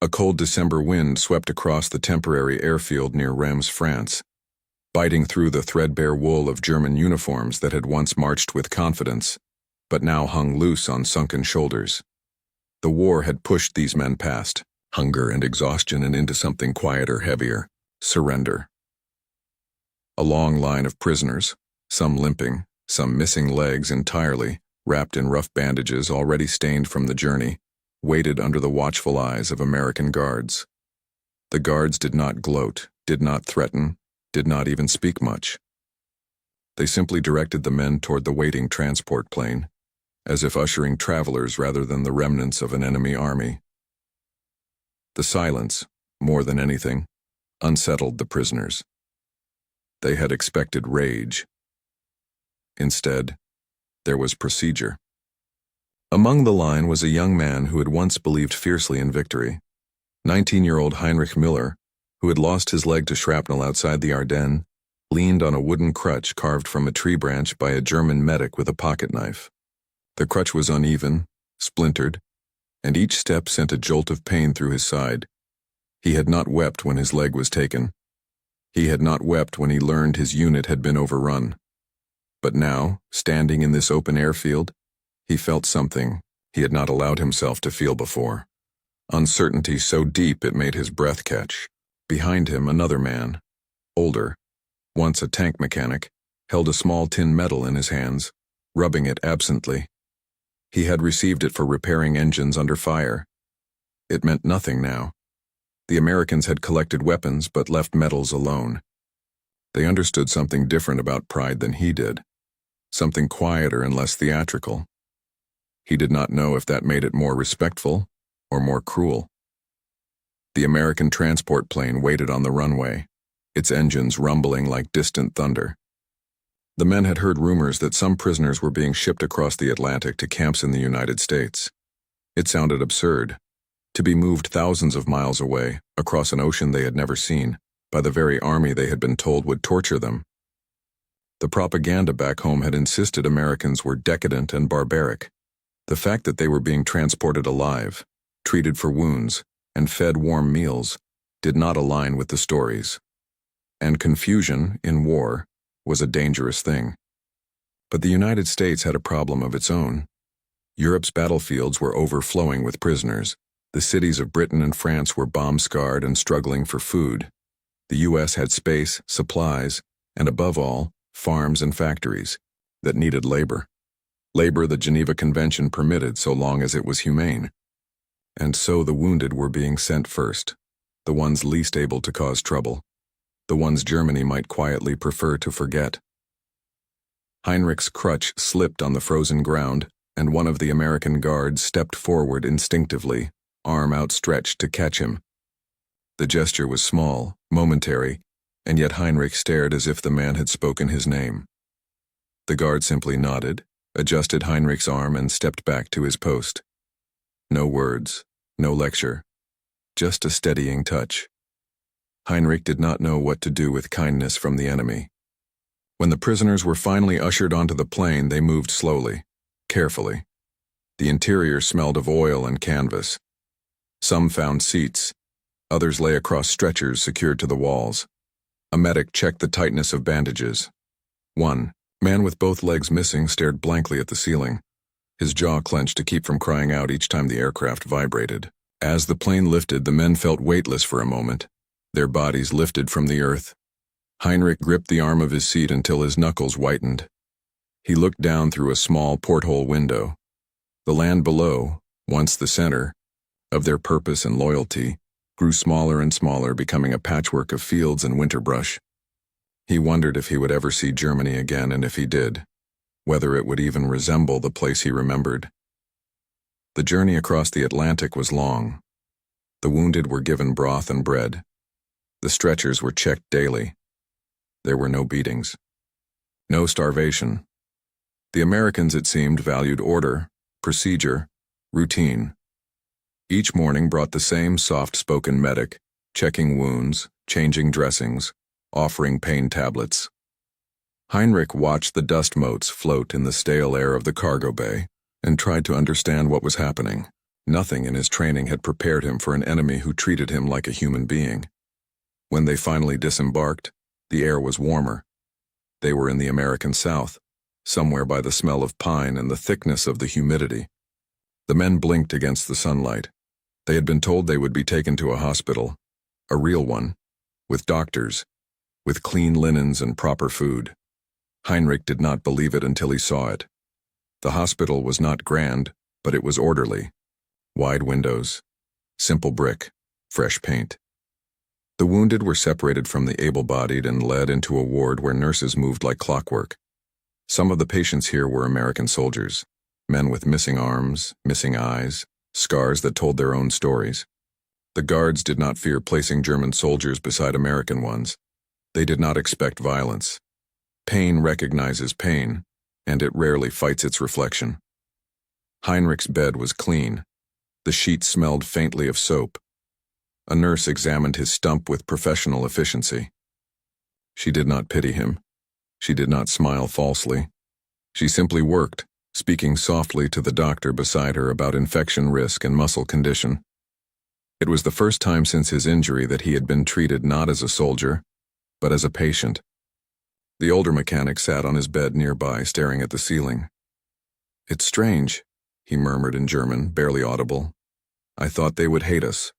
A cold December wind swept across the temporary airfield near Reims, France, biting through the threadbare wool of German uniforms that had once marched with confidence, but now hung loose on sunken shoulders. The war had pushed these men past hunger and exhaustion and into something quieter, heavier: surrender. A long line of prisoners, some limping, some missing legs entirely, wrapped in rough bandages already stained from the journey, waited under the watchful eyes of American guards. The guards did not gloat, did not threaten, did not even speak much. They simply directed the men toward the waiting transport plane, as if ushering travelers rather than the remnants of an enemy army. The silence, more than anything, unsettled the prisoners. They had expected rage. Instead, there was procedure. Among the line was a young man who had once believed fiercely in victory. 19-year-old Heinrich Müller, who had lost his leg to shrapnel outside the Ardennes, leaned on a wooden crutch carved from a tree branch by a German medic with a pocket knife. The crutch was uneven, splintered, and each step sent a jolt of pain through his side. He had not wept when his leg was taken. He had not wept when he learned his unit had been overrun. But now, standing in this open airfield, he felt something he had not allowed himself to feel before. Uncertainty so deep it made his breath catch. Behind him, another man, older, once a tank mechanic, held a small tin medal in his hands, rubbing it absently. He had received it for repairing engines under fire. It meant nothing now. The Americans had collected weapons but left medals alone. They understood something different about pride than he did, something quieter and less theatrical. He did not know if that made it more respectful or more cruel. The American transport plane waited on the runway, its engines rumbling like distant thunder. The men had heard rumors that some prisoners were being shipped across the Atlantic to camps in the United States. It sounded absurd, to be moved thousands of miles away, across an ocean they had never seen, by the very army they had been told would torture them. The propaganda back home had insisted Americans were decadent and barbaric. The fact that they were being transported alive, treated for wounds, and fed warm meals did not align with the stories. And confusion, in war, was a dangerous thing. But the United States had a problem of its own. Europe's battlefields were overflowing with prisoners. The cities of Britain and France were bomb-scarred and struggling for food. The U.S. had space, supplies, and above all, farms and factories that needed labor. Labor the Geneva Convention permitted so long as it was humane. And so the wounded were being sent first, the ones least able to cause trouble, the ones Germany might quietly prefer to forget. Heinrich's crutch slipped on the frozen ground, and one of the American guards stepped forward instinctively, arm outstretched to catch him. The gesture was small, momentary, and yet Heinrich stared as if the man had spoken his name. The guard simply nodded, adjusted Heinrich's arm, and stepped back to his post. No words, no lecture, just a steadying touch. Heinrich did not know what to do with kindness from the enemy. When the prisoners were finally ushered onto the plane, they moved slowly, carefully. The interior smelled of oil and canvas. Some found seats. Others lay across stretchers secured to the walls. A medic checked the tightness of bandages. One man with both legs missing stared blankly at the ceiling, his jaw clenched to keep from crying out each time the aircraft vibrated. As the plane lifted, the men felt weightless for a moment, their bodies lifted from the earth. Heinrich gripped the arm of his seat until his knuckles whitened. He looked down through a small porthole window. The land below, once the center of their purpose and loyalty, grew smaller and smaller, becoming a patchwork of fields and winter brush. He wondered if he would ever see Germany again, and if he did, whether it would even resemble the place he remembered. The journey across the Atlantic was long. The wounded were given broth and bread. The stretchers were checked daily. There were no beatings. No starvation. The Americans, it seemed, valued order, procedure, routine. Each morning brought the same soft-spoken medic, checking wounds, changing dressings, offering pain tablets. Heinrich watched the dust motes float in the stale air of the cargo bay and tried to understand what was happening. Nothing in his training had prepared him for an enemy who treated him like a human being. When they finally disembarked, the air was warmer. They were in the American South, somewhere by the smell of pine and the thickness of the humidity. The men blinked against the sunlight. They had been told they would be taken to a hospital, a real one, with doctors, with clean linens and proper food. Heinrich did not believe it until he saw it. The hospital was not grand, but it was orderly. Wide windows, simple brick, fresh paint. The wounded were separated from the able-bodied and led into a ward where nurses moved like clockwork. Some of the patients here were American soldiers, men with missing arms, missing eyes, scars that told their own stories. The guards did not fear placing German soldiers beside American ones. They did not expect violence. Pain recognizes pain, and it rarely fights its reflection. Heinrich's bed was clean. The sheets smelled faintly of soap. A nurse examined his stump with professional efficiency. She did not pity him. She did not smile falsely. She simply worked, speaking softly to the doctor beside her about infection risk and muscle condition. It was the first time since his injury that he had been treated not as a soldier, but as a patient. The older mechanic sat on his bed nearby, staring at the ceiling. "It's strange," he murmured in German, barely audible. "I thought they would hate us."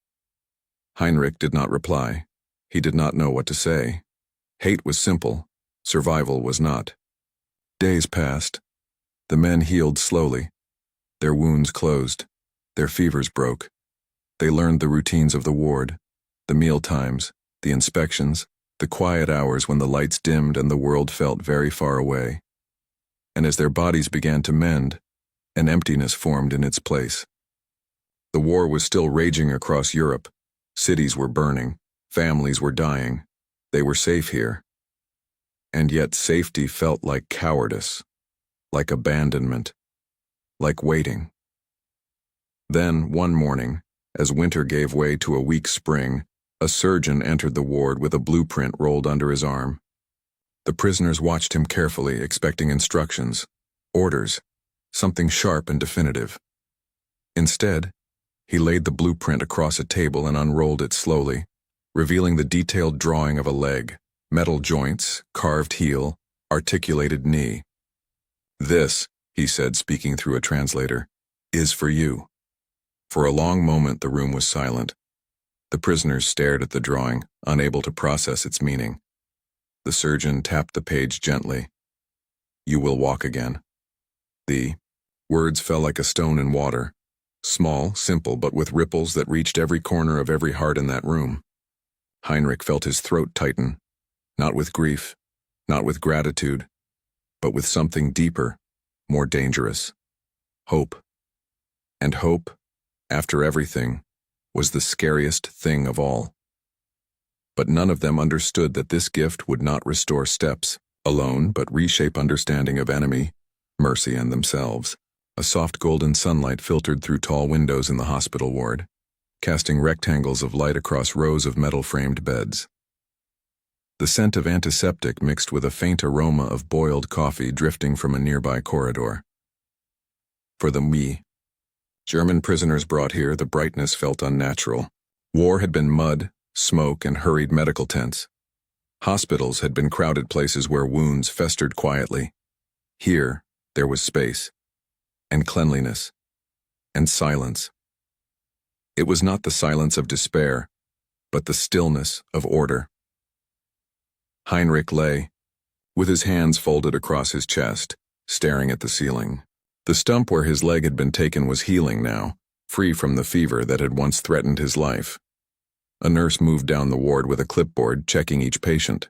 Heinrich did not reply. He did not know what to say. Hate was simple. Survival was not. Days passed. The men healed slowly. Their wounds closed. Their fevers broke. They learned the routines of the ward, the meal times, the inspections, the quiet hours when the lights dimmed and the world felt very far away. And as their bodies began to mend, an emptiness formed in its place. The war was still raging across Europe. Cities were burning. Families were dying. They were safe here. And yet safety felt like cowardice, like abandonment, like waiting. Then, one morning, as winter gave way to a weak spring, a surgeon entered the ward with a blueprint rolled under his arm. The prisoners watched him carefully, expecting instructions, orders, something sharp and definitive. Instead, he laid the blueprint across a table and unrolled it slowly, revealing the detailed drawing of a leg, metal joints, carved heel, articulated knee. "This," he said, speaking through a translator, "is for you." For a long moment the room was silent. The prisoners stared at the drawing, unable to process its meaning. The surgeon tapped the page gently. "You will walk again." The words fell like a stone in water, small, simple, but with ripples that reached every corner of every heart in that room. Heinrich felt his throat tighten, not with grief, not with gratitude, but with something deeper, more dangerous. Hope. And hope, after everything, was the scariest thing of all. But none of them understood that this gift would not restore steps alone, but reshape understanding of enemy, mercy, and themselves. A soft golden sunlight filtered through tall windows in the hospital ward, casting rectangles of light across rows of metal-framed beds. The scent of antiseptic mixed with a faint aroma of boiled coffee drifting from a nearby corridor. For the German prisoners brought here, the brightness felt unnatural. War had been mud, smoke, and hurried medical tents. Hospitals had been crowded places where wounds festered quietly. Here, there was space, and cleanliness, and silence. It was not the silence of despair, but the stillness of order. Heinrich lay, with his hands folded across his chest, staring at the ceiling. The stump where his leg had been taken was healing now, free from the fever that had once threatened his life. A nurse moved down the ward with a clipboard, checking each patient.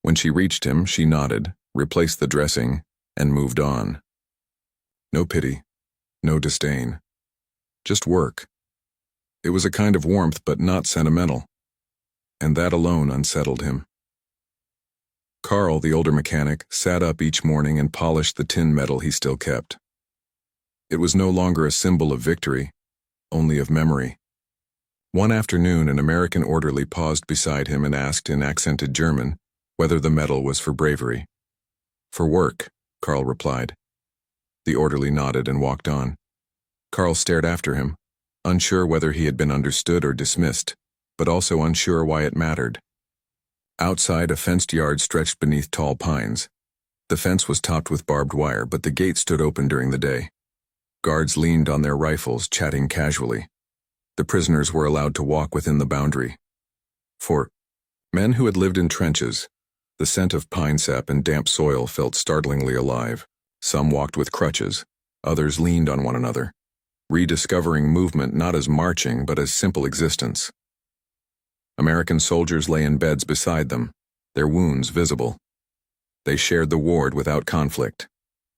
When she reached him, she nodded, replaced the dressing, and moved on. No pity, no disdain, just work. It was a kind of warmth, but not sentimental, and that alone unsettled him. Karl, the older mechanic, sat up each morning and polished the tin medal he still kept. It was no longer a symbol of victory, only of memory. One afternoon, an American orderly paused beside him and asked in accented German whether the medal was for bravery. "For work," Karl replied. The orderly nodded and walked on. Karl stared after him, unsure whether he had been understood or dismissed, but also unsure why it mattered. Outside, a fenced yard stretched beneath tall pines. The fence was topped with barbed wire, but the gate stood open during the day. Guards leaned on their rifles, chatting casually. The prisoners were allowed to walk within the boundary. For men who had lived in trenches, the scent of pine sap and damp soil felt startlingly alive. Some walked with crutches, others leaned on one another, rediscovering movement not as marching but as simple existence. American soldiers lay in beds beside them, their wounds visible. They shared the ward without conflict.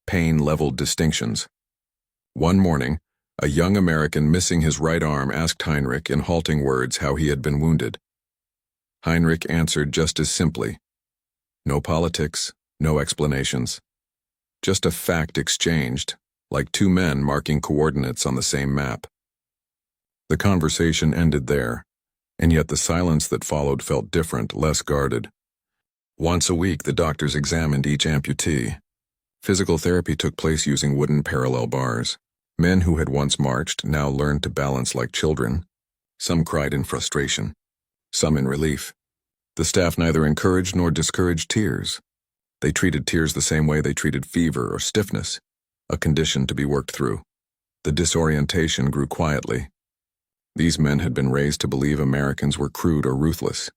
Pain leveled distinctions. One morning, a young American missing his right arm asked Heinrich in halting words how he had been wounded. Heinrich answered just as simply. No politics, no explanations. Just a fact exchanged, like two men marking coordinates on the same map. The conversation ended there, and yet the silence that followed felt different, less guarded. Once a week, the doctors examined each amputee. Physical therapy took place using wooden parallel bars. Men who had once marched now learned to balance like children. Some cried in frustration, some in relief. The staff neither encouraged nor discouraged tears. They treated tears the same way they treated fever or stiffness, a condition to be worked through. The disorientation grew quietly. These men had been raised to believe Americans were crude or ruthless.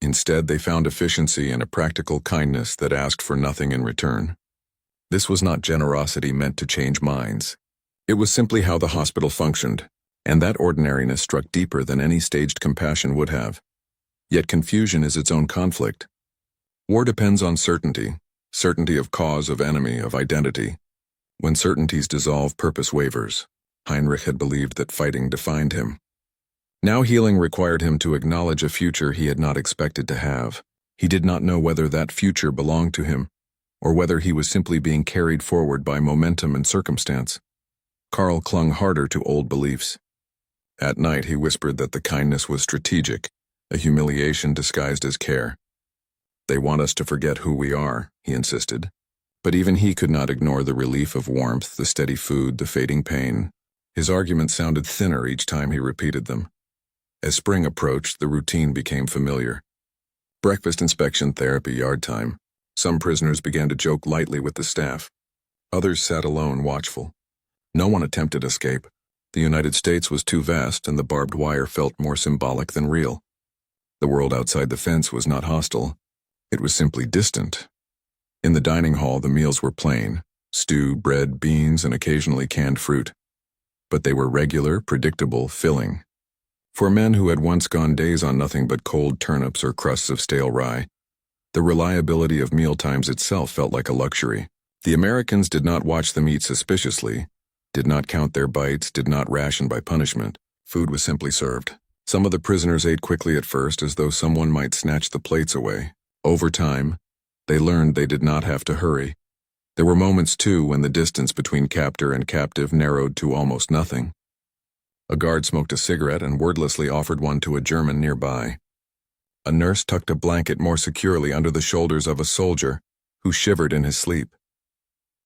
Instead, they found efficiency in a practical kindness that asked for nothing in return. This was not generosity meant to change minds. It was simply how the hospital functioned, and that ordinariness struck deeper than any staged compassion would have. Yet confusion is its own conflict. War depends on certainty, certainty of cause, of enemy, of identity. When certainties dissolve, purpose wavers. Heinrich had believed that fighting defined him. Now healing required him to acknowledge a future he had not expected to have. He did not know whether that future belonged to him, or whether he was simply being carried forward by momentum and circumstance. Karl clung harder to old beliefs. At night he whispered that the kindness was strategic, a humiliation disguised as care. They want us to forget who we are, he insisted. But even he could not ignore the relief of warmth, the steady food, the fading pain. His arguments sounded thinner each time he repeated them. As spring approached, the routine became familiar. Breakfast, inspection, therapy, yard time. Some prisoners began to joke lightly with the staff. Others sat alone, watchful. No one attempted escape. The United States was too vast, and the barbed wire felt more symbolic than real. The world outside the fence was not hostile. It was simply distant. In the dining hall, the meals were plain: stew, bread, beans, and occasionally canned fruit. But they were regular, predictable, filling. For men who had once gone days on nothing but cold turnips or crusts of stale rye, the reliability of mealtimes itself felt like a luxury. The Americans did not watch them eat suspiciously, did not count their bites, did not ration by punishment. Food was simply served. Some of the prisoners ate quickly at first, as though someone might snatch the plates away. Over time, they learned they did not have to hurry. There were moments, too, when the distance between captor and captive narrowed to almost nothing. A guard smoked a cigarette and wordlessly offered one to a German nearby. A nurse tucked a blanket more securely under the shoulders of a soldier who shivered in his sleep.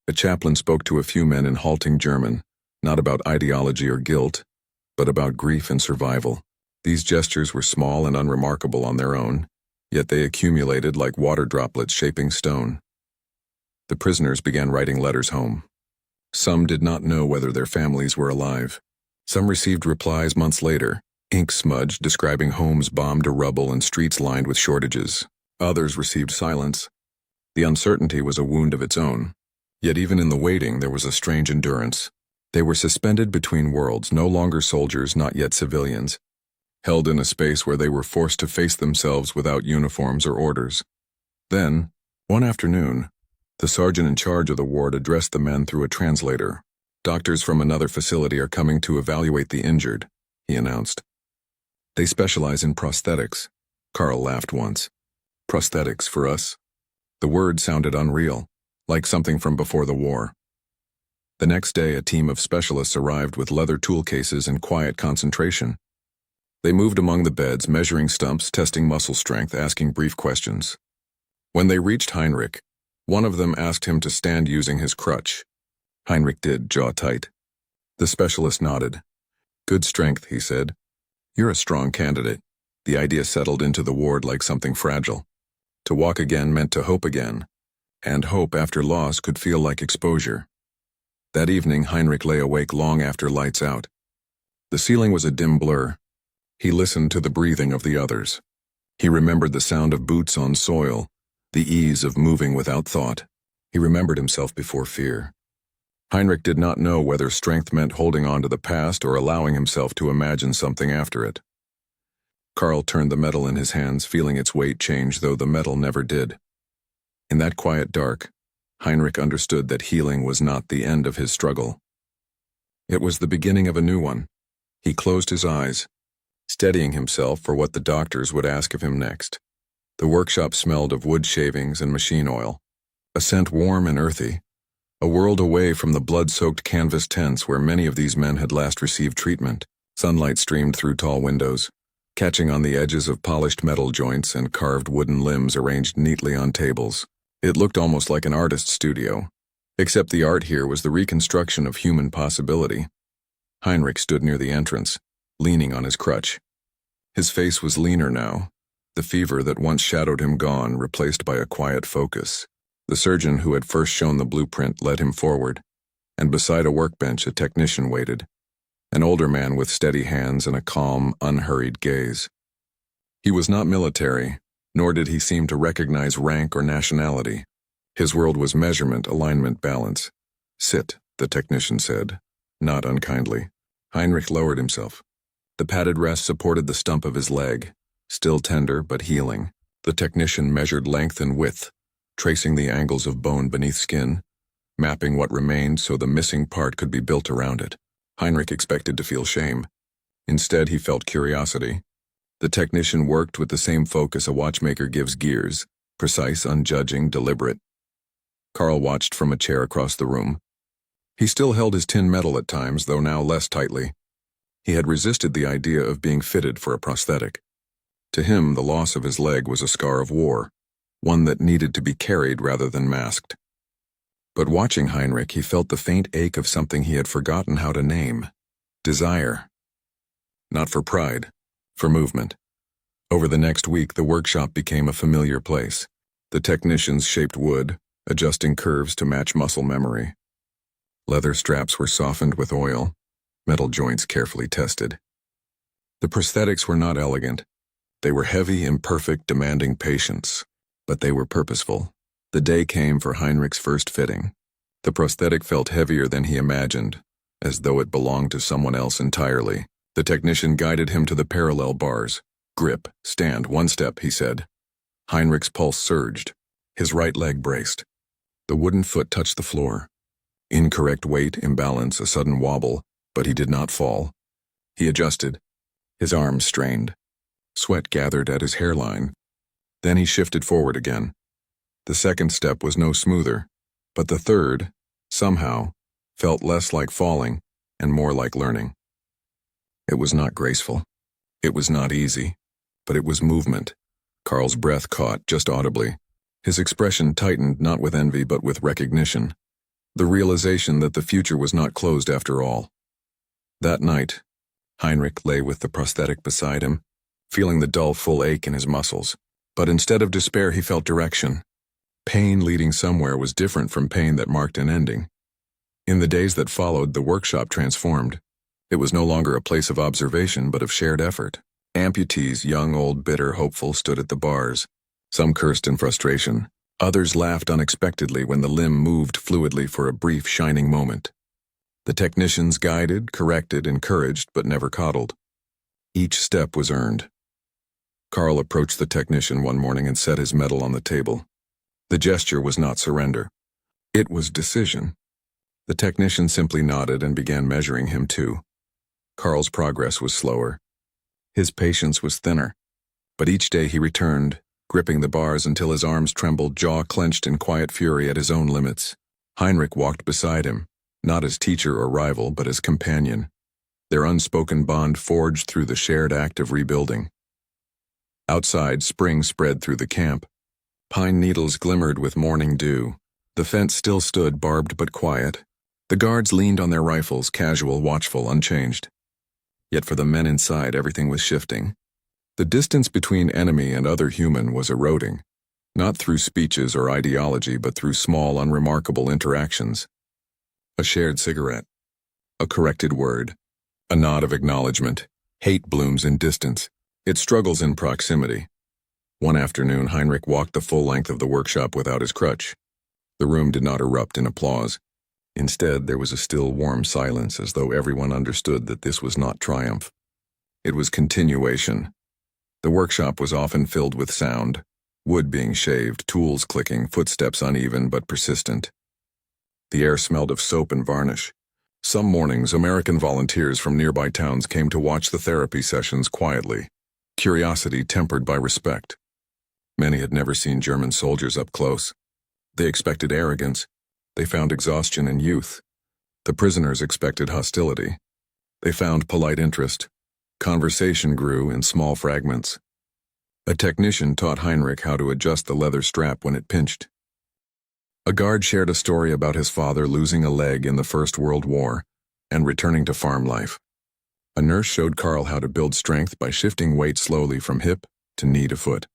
A chaplain spoke to a few men in halting German, not about ideology or guilt, but about grief and survival. These gestures were small and unremarkable on their own, yet they accumulated like water droplets shaping stone. The prisoners began writing letters home. Some did not know whether their families were alive. Some received replies months later, ink smudged, describing homes bombed to rubble and streets lined with shortages. Others received silence. The uncertainty was a wound of its own. Yet even in the waiting, there was a strange endurance. They were suspended between worlds, no longer soldiers, not yet civilians, held in a space where they were forced to face themselves without uniforms or orders. Then, one afternoon, the sergeant in charge of the ward addressed the men through a translator. "Doctors from another facility are coming to evaluate the injured," he announced. "They specialize in prosthetics." Karl laughed once. Prosthetics for us? The word sounded unreal, like something from before the war. The next day, a team of specialists arrived with leather tool cases and quiet concentration. They moved among the beds, measuring stumps, testing muscle strength, asking brief questions. When they reached Heinrich, one of them asked him to stand using his crutch. Heinrich did, jaw tight. The specialist nodded. Good strength, he said. You're a strong candidate. The idea settled into the ward like something fragile. To walk again meant to hope again, and hope after loss could feel like exposure. That evening, Heinrich lay awake long after lights out. The ceiling was a dim blur. He listened to the breathing of the others. He remembered the sound of boots on soil, the ease of moving without thought. He remembered himself before fear. Heinrich did not know whether strength meant holding on to the past or allowing himself to imagine something after it. Carl turned the metal in his hands, feeling its weight change, though the metal never did. In that quiet dark, Heinrich understood that healing was not the end of his struggle. It was the beginning of a new one. He closed his eyes, steadying himself for what the doctors would ask of him next. The workshop smelled of wood shavings and machine oil, a scent warm and earthy, a world away from the blood-soaked canvas tents where many of these men had last received treatment. Sunlight streamed through tall windows, catching on the edges of polished metal joints and carved wooden limbs arranged neatly on tables. It looked almost like an artist's studio, except the art here was the reconstruction of human possibility. Heinrich stood near the entrance, leaning on his crutch. His face was leaner now, the fever that once shadowed him gone, replaced by a quiet focus. The surgeon who had first shown the blueprint led him forward, and beside a workbench a technician waited, an older man with steady hands and a calm, unhurried gaze. He was not military, nor did he seem to recognize rank or nationality. His world was measurement, alignment, balance. Sit, the technician said, not unkindly. Heinrich lowered himself. The padded rest supported the stump of his leg, still tender but healing. The technician measured length and width, tracing the angles of bone beneath skin, mapping what remained so the missing part could be built around it. Heinrich expected to feel shame. Instead, he felt curiosity. The technician worked with the same focus a watchmaker gives gears, precise, unjudging, deliberate. Carl watched from a chair across the room. He still held his tin metal at times, though now less tightly. He had resisted the idea of being fitted for a prosthetic. To him, the loss of his leg was a scar of war, one that needed to be carried rather than masked. But watching Heinrich, he felt the faint ache of something he had forgotten how to name. Desire. Not for pride, for movement. Over the next week, the workshop became a familiar place. The technicians shaped wood, adjusting curves to match muscle memory. Leather straps were softened with oil, metal joints carefully tested. The prosthetics were not elegant. They were heavy, imperfect, demanding patience. But they were purposeful. The day came for Heinrich's first fitting. The prosthetic felt heavier than he imagined, as though it belonged to someone else entirely. The technician guided him to the parallel bars. Grip, stand, one step, he said. Heinrich's pulse surged. His right leg braced. The wooden foot touched the floor. Incorrect weight, imbalance, a sudden wobble, but he did not fall. He adjusted. His arms strained. Sweat gathered at his hairline. Then he shifted forward again. The second step was no smoother, but the third, somehow, felt less like falling and more like learning. It was not graceful. It was not easy, but it was movement. Carl's breath caught just audibly. His expression tightened not with envy but with recognition, the realization that the future was not closed after all. That night, Heinrich lay with the prosthetic beside him, feeling the dull, full ache in his muscles. But instead of despair, he felt direction. Pain leading somewhere was different from pain that marked an ending. In the days that followed, the workshop transformed. It was no longer a place of observation, but of shared effort. Amputees, young, old, bitter, hopeful, stood at the bars. Some cursed in frustration. Others laughed unexpectedly when the limb moved fluidly for a brief, shining moment. The technicians guided, corrected, encouraged, but never coddled. Each step was earned. Carl approached the technician one morning and set his metal on the table. The gesture was not surrender. It was decision. The technician simply nodded and began measuring him too. Carl's progress was slower. His patience was thinner. But each day he returned, gripping the bars until his arms trembled, jaw clenched in quiet fury at his own limits. Heinrich walked beside him, not as teacher or rival, but as companion. Their unspoken bond forged through the shared act of rebuilding. Outside, spring spread through the camp. Pine needles glimmered with morning dew. The fence still stood, barbed but quiet. The guards leaned on their rifles, casual, watchful, unchanged. Yet for the men inside, everything was shifting. The distance between enemy and other human was eroding, not through speeches or ideology, but through small, unremarkable interactions. A shared cigarette, a corrected word, a nod of acknowledgement. Hate blooms in distance. It struggles in proximity. One afternoon, Heinrich walked the full length of the workshop without his crutch. The room did not erupt in applause. Instead, there was a still, warm silence, as though everyone understood that this was not triumph. It was continuation. The workshop was often filled with sound, wood being shaved, tools clicking, footsteps uneven but persistent. The air smelled of soap and varnish. Some mornings, American volunteers from nearby towns came to watch the therapy sessions quietly, curiosity tempered by respect. Many had never seen German soldiers up close. They expected arrogance. They found exhaustion in youth. The prisoners expected hostility. They found polite interest. Conversation grew in small fragments. A technician taught Heinrich how to adjust the leather strap when it pinched. A guard shared a story about his father losing a leg in the First World War and returning to farm life. A nurse showed Karl how to build strength by shifting weight slowly from hip to knee to foot.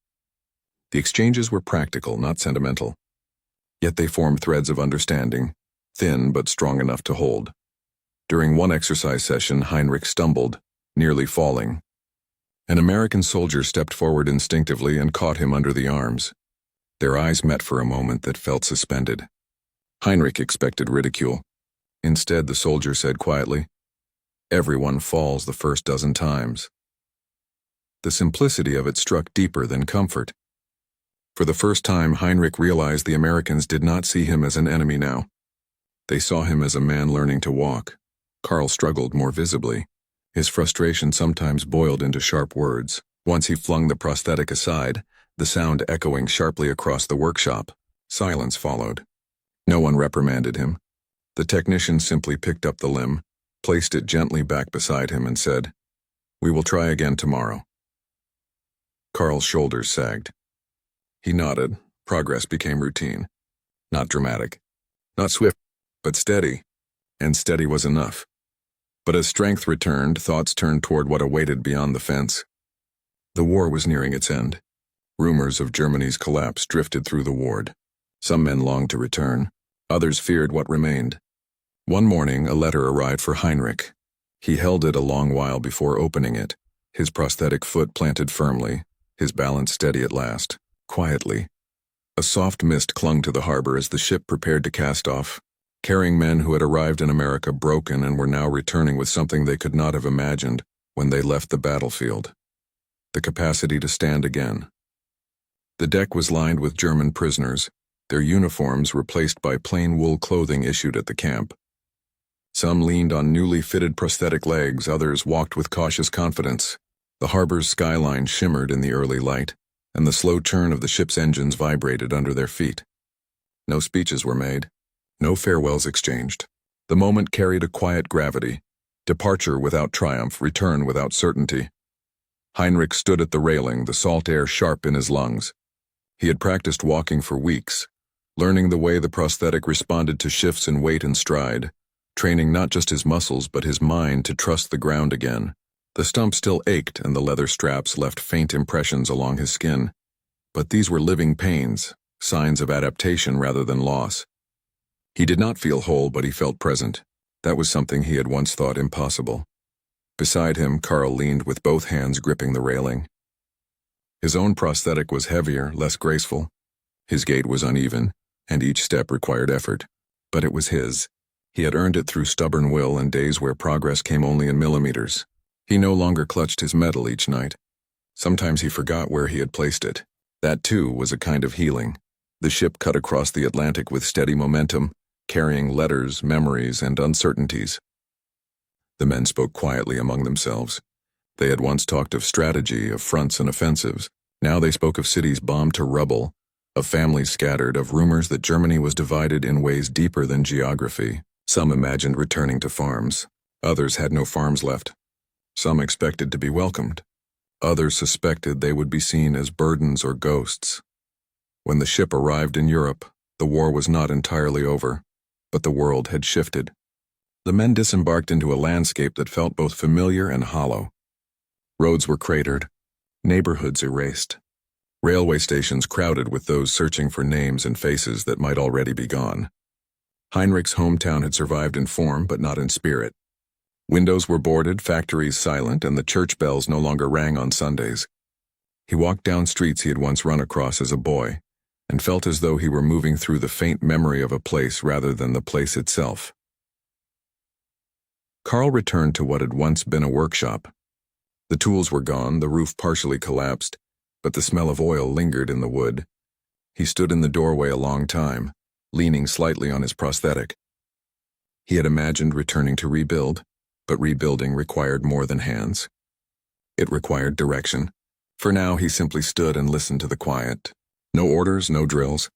The exchanges were practical, not sentimental. Yet they formed threads of understanding, thin but strong enough to hold. During one exercise session, Heinrich stumbled, nearly falling. An American soldier stepped forward instinctively and caught him under the arms. Their eyes met for a moment that felt suspended. Heinrich expected ridicule. Instead, the soldier said quietly, "Everyone falls the first dozen times." The simplicity of it struck deeper than comfort. For the first time, Heinrich realized the Americans did not see him as an enemy now. They saw him as a man learning to walk. Karl struggled more visibly. His frustration sometimes boiled into sharp words. Once he flung the prosthetic aside, the sound echoing sharply across the workshop. Silence followed. No one reprimanded him. The technician simply picked up the limb, placed it gently back beside him, and said, "We will try again tomorrow." Karl's shoulders sagged. He nodded. Progress became routine. Not dramatic. Not swift, but steady. And steady was enough. But as strength returned, thoughts turned toward what awaited beyond the fence. The war was nearing its end. Rumors of Germany's collapse drifted through the ward. Some men longed to return. Others feared what remained. One morning, a letter arrived for Heinrich. He held it a long while before opening it, his prosthetic foot planted firmly, his balance steady at last. Quietly, a soft mist clung to the harbor as the ship prepared to cast off, carrying men who had arrived in America broken and were now returning with something they could not have imagined when they left the battlefield: the capacity to stand again. The deck was lined with German prisoners, their uniforms replaced by plain wool clothing issued at the camp. Some leaned on newly fitted prosthetic legs, others walked with cautious confidence. The harbor's skyline shimmered in the early light, and the slow churn of the ship's engines vibrated under their feet. No speeches were made, no farewells exchanged. The moment carried a quiet gravity, departure without triumph, return without certainty. Heinrich stood at the railing, the salt air sharp in his lungs. He had practiced walking for weeks, learning the way the prosthetic responded to shifts in weight and stride, training not just his muscles but his mind to trust the ground again. The stump still ached and the leather straps left faint impressions along his skin. But these were living pains, signs of adaptation rather than loss. He did not feel whole, but he felt present. That was something he had once thought impossible. Beside him, Karl leaned with both hands gripping the railing. His own prosthetic was heavier, less graceful. His gait was uneven, and each step required effort. But it was his. He had earned it through stubborn will and days where progress came only in millimeters. He no longer clutched his medal each night. Sometimes he forgot where he had placed it. That, too, was a kind of healing. The ship cut across the Atlantic with steady momentum, carrying letters, memories, and uncertainties. The men spoke quietly among themselves. They had once talked of strategy, of fronts and offensives. Now they spoke of cities bombed to rubble, of families scattered, of rumors that Germany was divided in ways deeper than geography. Some imagined returning to farms. Others had no farms left. Some expected to be welcomed. Others suspected they would be seen as burdens or ghosts. When the ship arrived in Europe, the war was not entirely over, but the world had shifted. The men disembarked into a landscape that felt both familiar and hollow. Roads were cratered, neighborhoods erased, railway stations crowded with those searching for names and faces that might already be gone. Heinrich's hometown had survived in form but not in spirit. Windows were boarded, factories silent, and the church bells no longer rang on Sundays. He walked down streets he had once run across as a boy, and felt as though he were moving through the faint memory of a place rather than the place itself. Carl returned to what had once been a workshop. The tools were gone, the roof partially collapsed, but the smell of oil lingered in the wood. He stood in the doorway a long time, leaning slightly on his prosthetic. He had imagined returning to rebuild, but rebuilding required more than hands. It required direction. For now, he simply stood and listened to the quiet. No orders, no drills.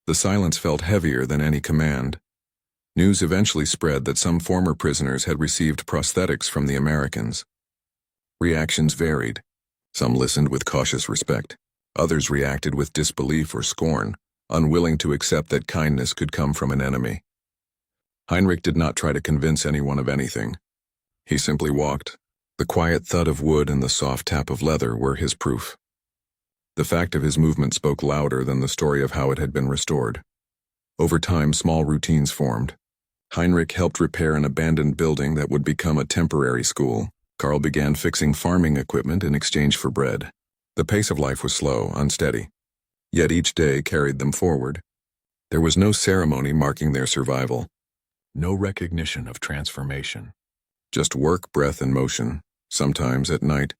The silence felt heavier than any command. News eventually spread that some former prisoners had received prosthetics from the Americans. Reactions varied. Some listened with cautious respect. Others reacted with disbelief or scorn, unwilling to accept that kindness could come from an enemy. Heinrich did not try to convince anyone of anything. He simply walked. The quiet thud of wood and the soft tap of leather were his proof. The fact of his movement spoke louder than the story of how it had been restored. Over time, small routines formed. Heinrich helped repair an abandoned building that would become a temporary school. Carl began fixing farming equipment in exchange for bread. The pace of life was slow, unsteady. Yet each day carried them forward. There was no ceremony marking their survival. No recognition of transformation. Just work, breath, and motion, sometimes at night.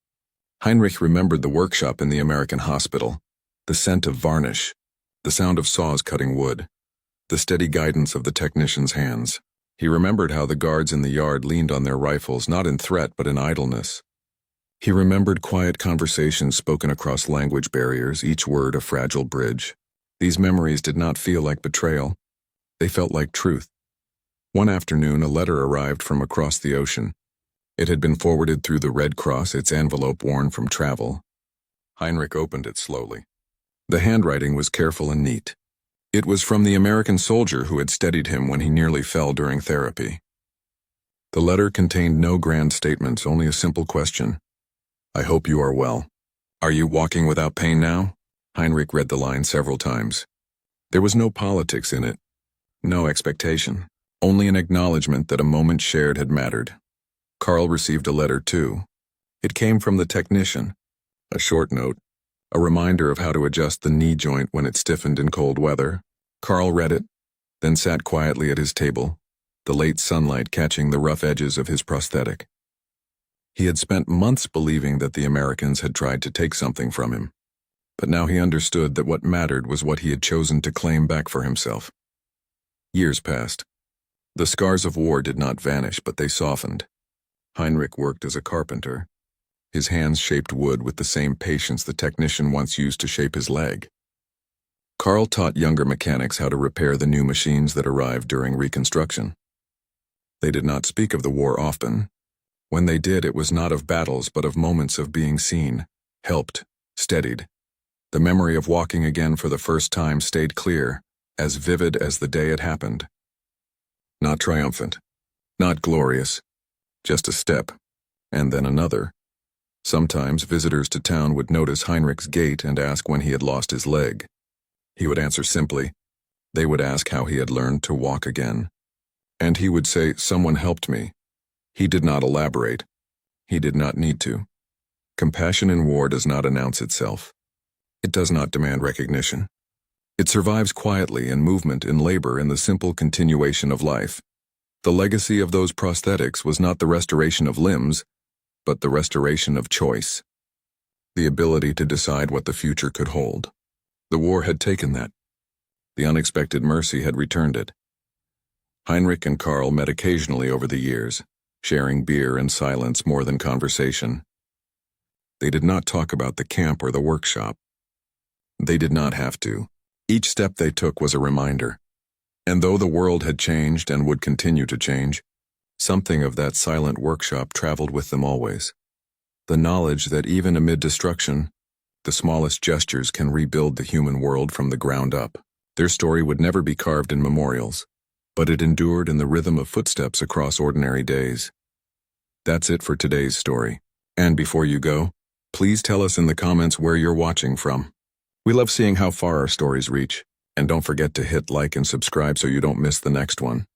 Heinrich remembered the workshop in the American hospital, the scent of varnish, the sound of saws cutting wood, the steady guidance of the technicians' hands. He remembered how the guards in the yard leaned on their rifles, not in threat but in idleness. He remembered quiet conversations spoken across language barriers, each word a fragile bridge. These memories did not feel like betrayal. They felt like truth. One afternoon, a letter arrived from across the ocean. It had been forwarded through the Red Cross, its envelope worn from travel. Heinrich opened it slowly. The handwriting was careful and neat. It was from the American soldier who had steadied him when he nearly fell during therapy. The letter contained no grand statements, only a simple question. "I hope you are well. Are you walking without pain now?" Heinrich read the line several times. There was no politics in it, no expectation. Only an acknowledgement that a moment shared had mattered. Carl received a letter too. It came from the technician. A short note, a reminder of how to adjust the knee joint when it stiffened in cold weather. Carl read it, then sat quietly at his table, the late sunlight catching the rough edges of his prosthetic. He had spent months believing that the Americans had tried to take something from him, but now he understood that what mattered was what he had chosen to claim back for himself. Years passed. The scars of war did not vanish, but they softened. Heinrich worked as a carpenter. His hands shaped wood with the same patience the technician once used to shape his leg. Carl taught younger mechanics how to repair the new machines that arrived during Reconstruction. They did not speak of the war often. When they did, it was not of battles, but of moments of being seen, helped, steadied. The memory of walking again for the first time stayed clear, as vivid as the day it happened. Not triumphant, not glorious, just a step, and then another. Sometimes visitors to town would notice Heinrich's gait and ask when he had lost his leg. He would answer simply. They would ask how he had learned to walk again. And he would say, "Someone helped me." He did not elaborate. He did not need to. Compassion in war does not announce itself. It does not demand recognition. It survives quietly in movement, in labor, in the simple continuation of life. The legacy of those prosthetics was not the restoration of limbs, but the restoration of choice. The ability to decide what the future could hold. The war had taken that. The unexpected mercy had returned it. Heinrich and Carl met occasionally over the years, sharing beer and silence more than conversation. They did not talk about the camp or the workshop. They did not have to. Each step they took was a reminder. And though the world had changed and would continue to change, something of that silent workshop traveled with them always. The knowledge that even amid destruction, the smallest gestures can rebuild the human world from the ground up. Their story would never be carved in memorials, but it endured in the rhythm of footsteps across ordinary days. That's it for today's story. And before you go, please tell us in the comments where you're watching from. We love seeing how far our stories reach, and don't forget to hit like and subscribe so you don't miss the next one.